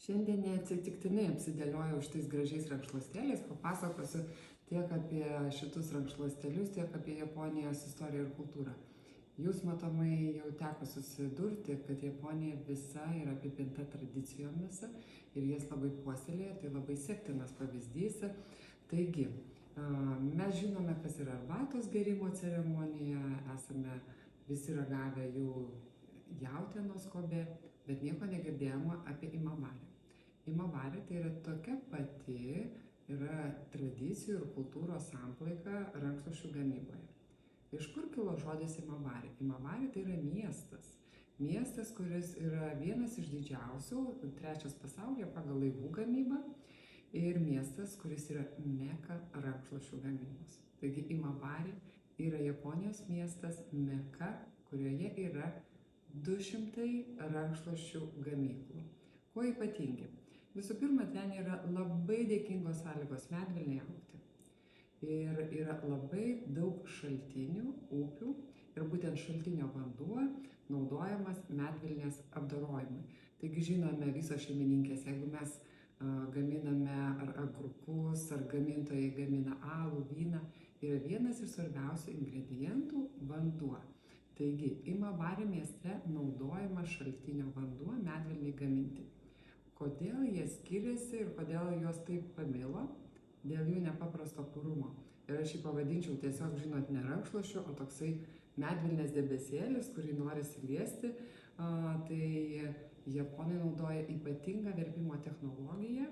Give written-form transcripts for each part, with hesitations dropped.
Šiandien neatsitiktinai apsidėliojau šitais gražiais rankšluostėliais, papasakosiu tiek apie šitus rankšluostėlius, tiek apie Japonijos istoriją ir kultūrą. Jūs matomai jau teko susidurti, kad Japonija visa yra apipinta tradicijomis ir jas labai puoselėja, tai labai sektinas pavyzdys. Taigi, mes žinome, kas yra arbatos gėrimo ceremonija, esame visi ragavę jų jautienos kobe, bet nieko negirdėjome apie imabarį. Imabarį tai yra tokia pati yra tradicijų ir kultūros samplaika rankšluosčių gamyboje. Iš kur kilo žodis imabari? Imabari tai yra miestas. Miestas, kuris yra vienas iš didžiausių, trečias pasaulyje pagal laivų gamybą, ir miestas, kuris yra meka rankšluosčių gamybos. Taigi Imabari yra Japonijos miestas meka, kurioje yra 200 rankšluosčių gamyklų. Kuo ypatingi? Visų pirma, ten yra labai dėkingos sąlygos medvilnei augti. Ir yra labai daug šaltinių, upių, ir būtent šaltinio vanduo naudojamas medvilnės apdorojimui. Taigi žinome visos šeimininkės, jeigu mes gaminame ar agurkus, ar gamintojai gamina alų, vyną, yra vienas iš svarbiausių ingredientų vanduo. Taigi, Imabari mieste naudojamas šaltinio vanduo medvilnei gaminti. Kodėl jie skiriasi ir kodėl juos taip pamilo? Dėl jų nepaprasto purumo. Ir aš jį pavadinčiau tiesiog, žinot, ne rankšluosčiu, o toksai medvilnės debesėlis, kurį norisi liesti. Tai japonai naudoja ypatingą verpimo technologiją,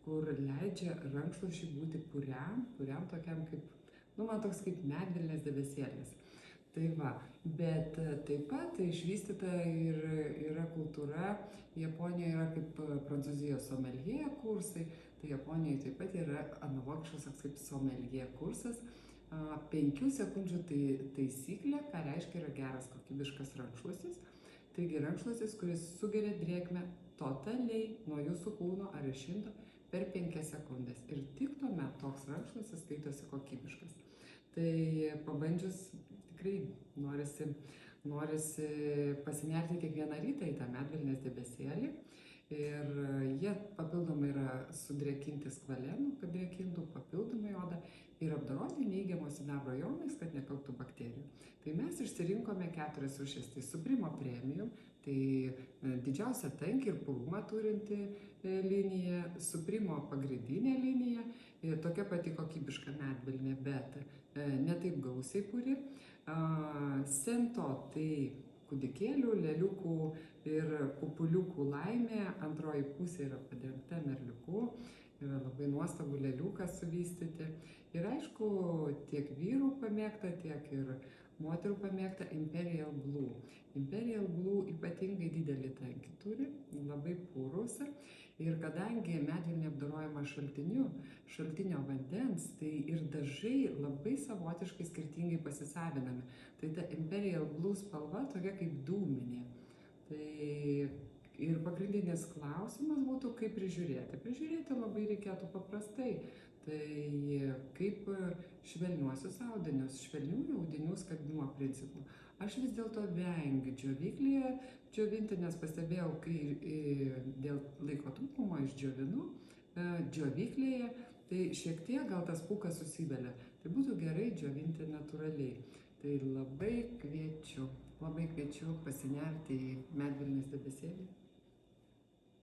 kur leidžia rankšluosčiui būti puriam tokiam kaip, man toks kaip medvilnės debesėlis. Tai va, bet taip pat išvystyta ir yra kultūra, Japonijoje yra kaip Prancūzijos someljė kursai, tai Japonijoje taip pat yra analogiškas kaip someljė kursas, 5 sekundžių taisyklė, ką reiškia yra geras kokybiškas rankšluostis. Taigi rankšluostis, kuris sugeria drėgmę totaliai nuo jūsų kūno ar iš indo per 5 sekundės. Ir tik tuomet toks rankšluostis skaitosi kokybiškas. Tai pabandžius tikrai norisi pasinerti kiekvieną rytą į tą medvilnės debesėlį. Ir jie papildomai yra sudrėkinti skvalenu, kad drėkintų papildomai odą ir apdoroti neigiamo sidabro jonais, kad nekauptų bakterijų. Tai mes išsirinkome 4 rūšis. Tai Supremo Premium, tai didžiausia tankį ir purumą turinti linija, Supremo pagrindinė linija, tokia pati kokybiška medvilnė, bet ne taip gausiai puri. Sento tai kūdikėlių, lėliukų ir pupuliukų laimė, antroji pusė yra padengta merliuku, yra labai nuostabų lėliuką suvystyti. Ir aišku, tiek vyrų pamėgta, tiek ir moterų pamėgta Imperial Blue. Imperial Blue ypatingai didelį tankį turi, labai purus. Ir kadangi medvilnė apdorojama šaltinio vandens, tai ir dažai labai savotiškai skirtingai pasisavinami. Tai ta Imperial Blue spalva tokia kaip dūminė. Tai ir pagrindinis klausimas būtų, kaip prižiūrėti. Prižiūrėti labai reikėtų paprastai. Tai kaip švelniuosius audinius, švelniųjų audinių skabimo principų. Aš vis dėlto vengiu džiovyklėje džiovinti, nes pastebėjau, kai dėl laiko trūkumo išdžiovinu džiovyklėje, tai šiek tiek gal tas pūkas susivelia. Tai būtų gerai džiovinti natūraliai. Tai labai kviečiu pasinerti į medvilnės debesėlį.